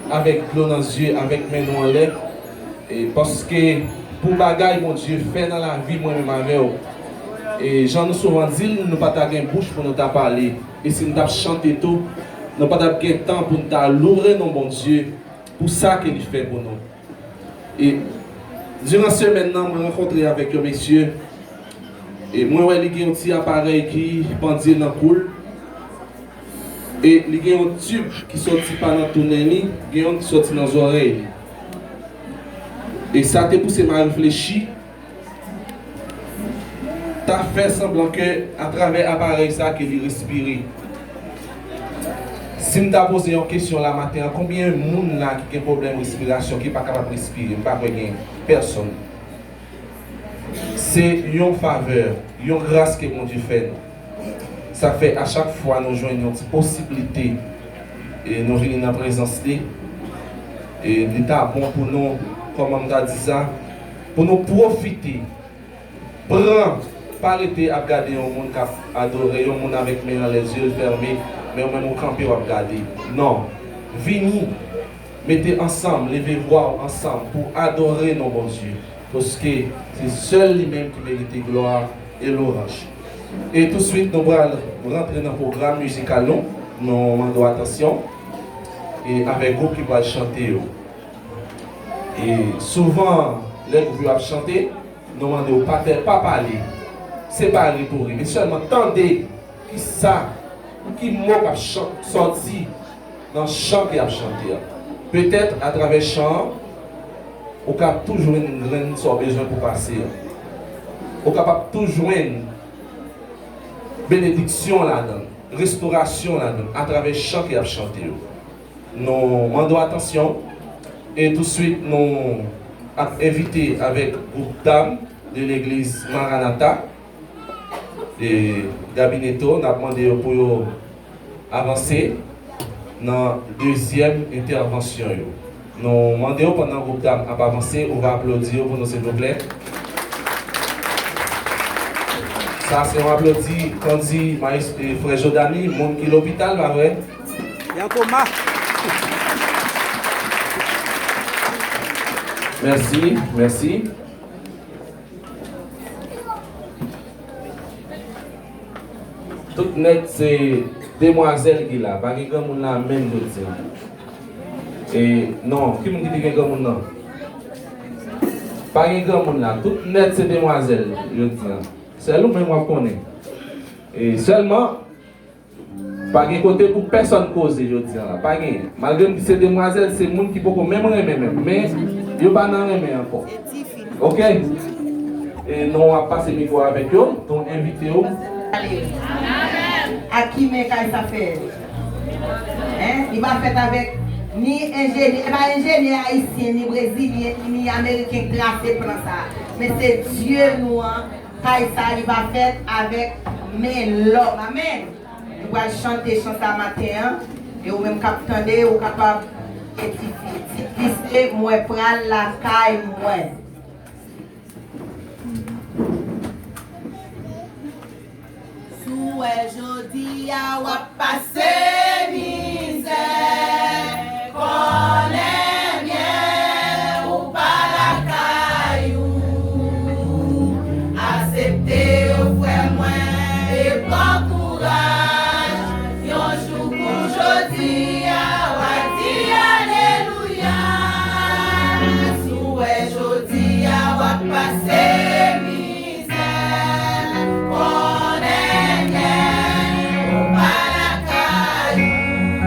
avec l'eau dans les yeux, avec mes noms en l'air. Et parce que pour bagaille, mon Dieu, fait dans la vie, moi-même avec eux. Et j'en ai souvent dit, nous pas avoir une bouche pour nous parler. Et si nous avons chanté tout, nous pas avoir un temps pour nous louer nos bon Dieu, pour ça qu'il fait pour nous. Et durant ce maintenant, je me rencontré avec eux, messieurs. Et moi, il y a un petit appareil qui pendit dans le coule. Et il y a un tube qui sortit par dans ton nez, il y a un qui sortit dans les oreilles. Et ça t'a poussé à réfléchir. Tu as fait semblant que à travers l'appareil ça qu'il respire. Si je t'ai posé une question là matin, combien de monde là qui a un problème de respiration, qui n'est pas capable de respirer, pas personne. C'est une faveur, une grâce que mon Dieu fait. Ça fait à chaque fois nous jouons une possibilité et nous venons dans la présence de et l'état bon pour nous, comme on a dit ça, pour nous profiter. Prends, pas arrêter à regarder un monde qui a adoré, un monde avec les yeux fermés, mais au même camper à regarder. Non, venez, mettez ensemble, levez-vous ensemble pour adorer nos bons dieux. Parce que c'est seul lui-même qui mérite gloire et l'orage. Et tout de suite, nous allons rentrer dans le programme musical, nous demandons attention, et avec vous qui va chanter. Et souvent, les groupes qui chanter, nous demandons pas parler, c'est pas parler pour lui, mais seulement tendez qui ça, qui mot a sorti dans le chant qui a chanté. Peut-être à travers le chant, on a toujours une graine sur besoin pour passer. On est capable toujours une bénédiction là-dedans, restauration là-dedans, à travers le chant qui a chanté. Nous demandons attention et tout de suite nous invitons avec le groupe d'âmes de l'église Maranatha et Gabinetto, nous avons demandé pour avancer dans la deuxième intervention. Nous demandons pendant le groupe d'âmes à avancer, on va applaudir pour nous s'il vous plaît. Ça, c'est un applaudi quand dit frère Jodani, monde qui est l'hôpital, pas vrai? Yakoma. Merci, merci. Tout net, c'est demoiselle qui est là. Pas quelqu'un qui là même de et non, qui me dit quelqu'un qui là? Pas quelqu'un qui là. Tout net, c'est demoiselle, je dis. C'est nous-mêmes qu'on connaît. Et seulement, pas de côté pour personne causer, je dis là. Pas de. Malgré que c'est demoiselles, c'est monde qui peut même aimer même. Mais ils ne pas aimer encore. Ok? Et nous on va passer le micro avec eux, donc invitez-vous. À qui mais ça fait? Il va faire avec ni ingénieur haïtien, ni brésilien, ni américain grâce pour ça. Mais c'est Dieu nous, ça il va faire avec l'homme. Amen. Nous allons chanter à matin et vous même capable ou capable d'édifier. Moi prendre la caille moi. Jodi a wap pase misère, connaît bien ou pas la caillou, accepter au frère moins et bon courage, yon jour pour jodi a wap di alléluia, souhait jodi a wap pase misère, connaît bien ou pas la caillou.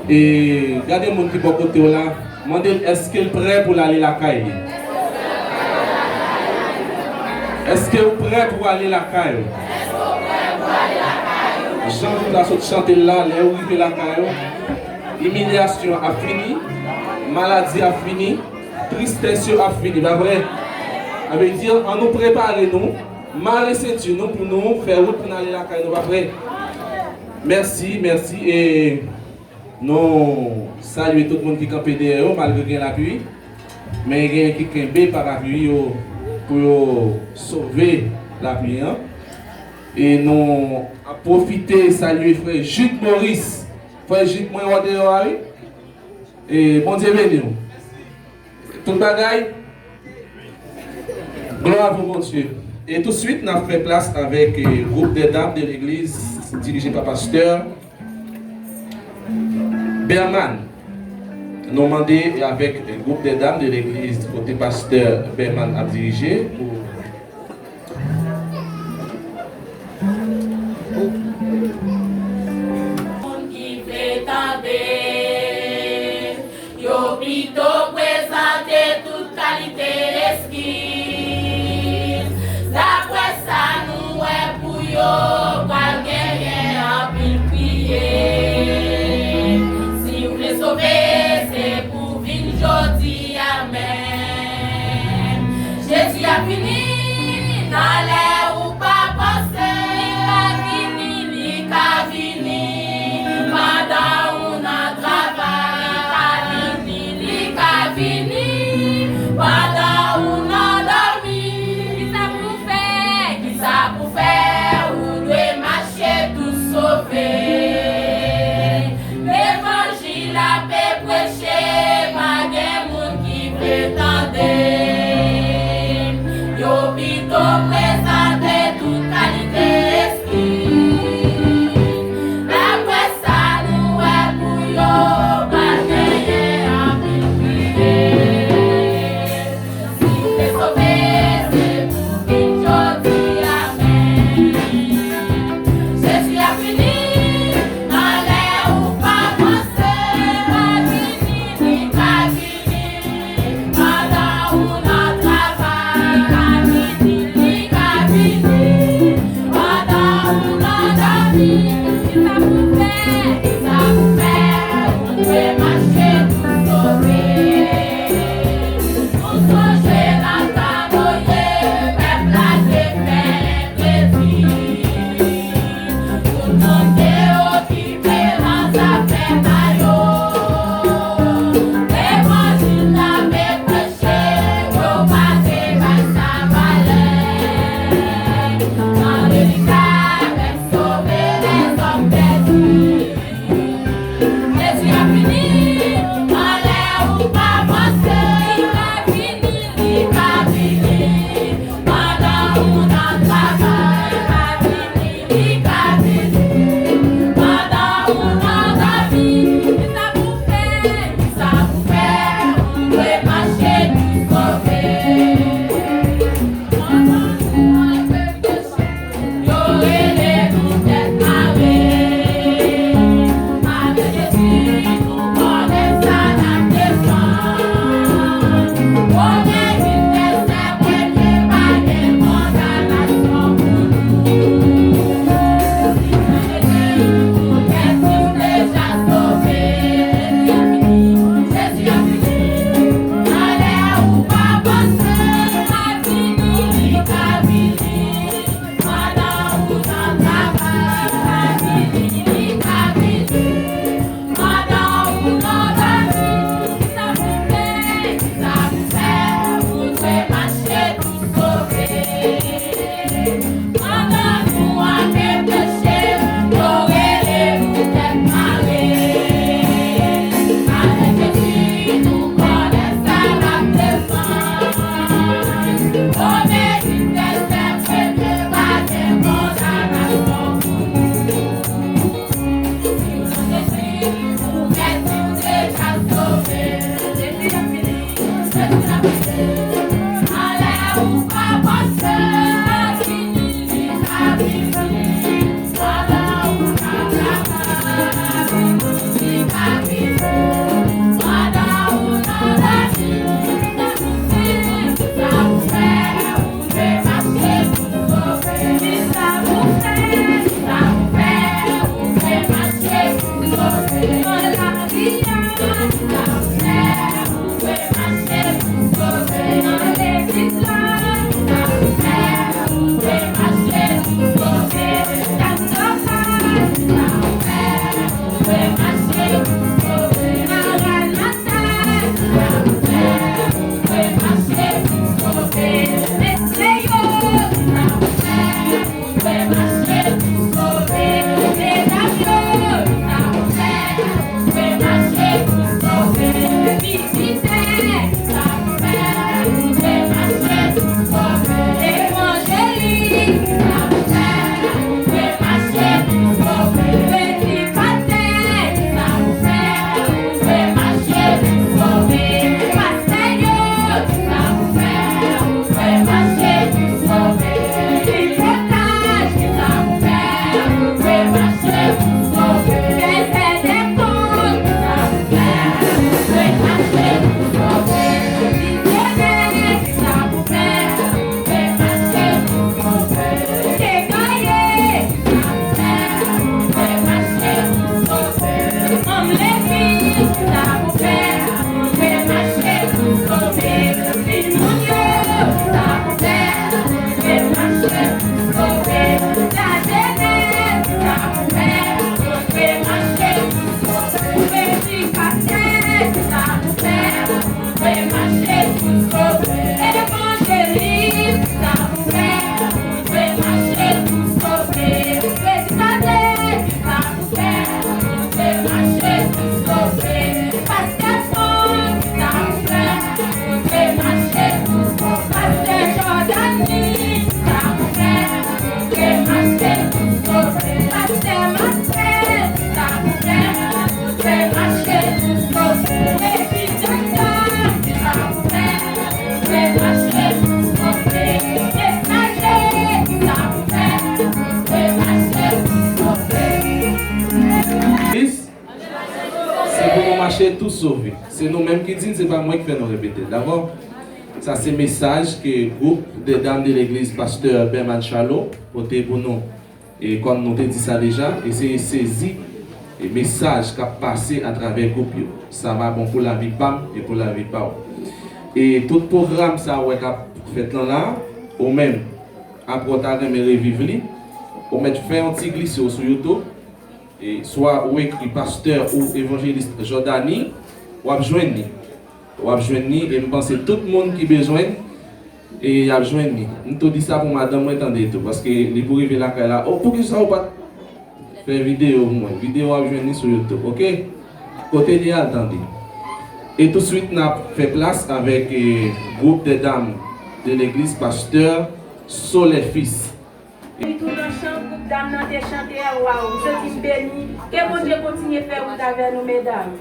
Et regardez le monde qui est à côté là. Demandez est-ce qu'il est prêt pour aller à la caille? Est-ce que vous êtes prêt pour aller à la caille? Jean, vous avez chanté là, les où il la caille. L'humiliation a fini, maladie a fini, tristesse a fini. Pas vrai? Ça veut dire, on nous prépare nous, mal ceinture nous pour nous faire route pour aller à la caille. Pas vrai? Merci, merci. Et nous saluons tout le monde qui campe derrière malgré l'appui. Mais il y a quelqu'un qui par appui pour sauver l'appui. Et nous avons profité de saluer frère Jude Maurice. Frère Jude, moi, on va et bon Dieu béni. Tout le bagaille. Gloire à vous, mon Dieu. Et tout de suite, nous avons fait place avec le groupe des dames de l'église dirigé par pasteur Berman. Nous avons demandé avec le groupe des dames de l'église côté pasteur Berman a dirigé pour yo plutôt présenter toute qualité esquisse. D'après ça, nous est pour yo, pas gagner à pile prier. Si vous voulez sauver, c'est pour vivre aujourd'hui, amen. Jésus a fini, dans l'air ou pas penser, il a fini, pendant on a travaillé, il a fini, pendant on a dormi, qui ça pour faire, ou doit marcher tout sauver. L'évangile a fait prêcher, pas de monde qui prétendait, yo plutôt présenter toute qualité esquisse. Après ça, nous est pour yo, pas gagner à prier. Si vous voulez sauver, c'est pour vivre aujourd'hui, amen. Jésus a fini, dans l'air ou pas penser, pas fini, ni pas fini. Pendant on a travaillé, pas fini, ni pas fini. Pendant on a dormi, ça vous fait, on peut marcher tout sauver. On songe la taboyer, peuple a fait plaisir. Tout le monde est occupé dans sa fête maillot. L'évangile n'avait prêché, pour passer par sa valeur. Dans le licard, sauver les hommes perdus. Jésus a fini, dans l'air ou pas penser, il a fini, il a fini. Pendant on a travaillé, pas fini, il a fini. Pendant on a dormi, ça vous fait, on doit marcher tout sauver. Yo élève tête carrée, avec Jésus nous connaissons la défense. On est une des premiers, pas de condamnation pour nous. Si vous êtes déjà sauvés, Jésus a fini, dans l'air ou pas penser, pas fini, il a fini. Pendant on a travaillé, pas fini, il a fini. Pendant on a dormi, ça vous fait, vous devez marcher tout sauver. Pendant nous a fait pécher, nous tête marée. Avec Jésus, nous connaissons la défense. On est une des premiers, pas de condamnation pour nous. Si vous êtes Jésus, vous êtes déjà sauvés. Jésus a fini, Jésus a fini. En l'air ou pas penser, pas fini, il a fini. Pendant on a travaillé, il a fini. péché, tout sauvé. C'est nous-mêmes qui disons, c'est pas moi qui fais nous répéter. D'abord, ça c'est message que le groupe des dames de l'église, pasteur Berman Chalot, porté pour nous. Et comme nous avons dit ça déjà, et c'est saisi et message qui a passé à travers le groupe. Ça va bon pour la vie PAM et pour la vie PAO. Et tout programme ça ouais qu'a fait là, ou même après on t'a revivre, ou mettre faire un petit glisse sur YouTube, et soit ou écrit pasteur ou évangéliste Jordani, ou à joindre. Ou à joindre et je pense que tout le monde qui a besoin et a joindre. Je te dis ça pour madame, moi attendez tout parce que les pour arriver là, oh pour que ça ou pas faire vidéo vidéo à joindre sur YouTube, OK? Côté de attendez. Et tout de suite, on a fait place avec le groupe des dames de l'église pasteur Soleil Fils. Tout dans le chant, groupe dames n'a été chanté à waouh, vous êtes bénis. Que bon Dieu continue à faire au travers nous, mesdames.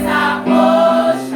Sa poche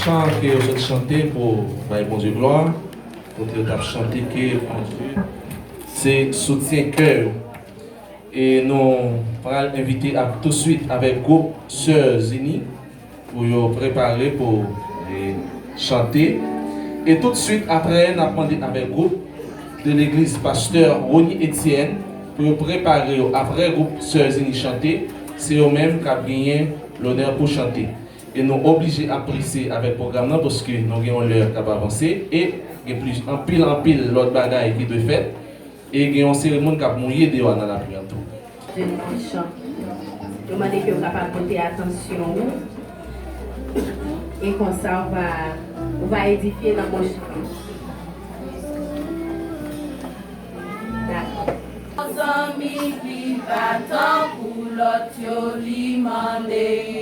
chant que vous avez chanté pour bon Dieu gloire, pour que vous avez chanté que bon Dieu, c'est soutien cœur. Et nous allons inviter à tout de suite avec le groupe Sœurs Unies pour vous préparer pour chanter. Et tout de suite après, nous allons demander avec le groupe de l'église Pasteur Ronnie Etienne pour vous préparer après le groupe Sœurs Unies chanter. C'est eux-mêmes qui ont gagné l'honneur pour chanter. Et nous sommes obligés à presser avec le programme parce que nous avons l'heure qui va avancer et il y a plus en pile l'autre bagaille qui doit faire et il y a une cérémonie qui va mouiller dehors dans la prière. Je ne chante. Je demande que vous capable de porter attention et comme ça on va édifier dans mon chant. D'accord. Amis qui battent pour l'autre, li mandé.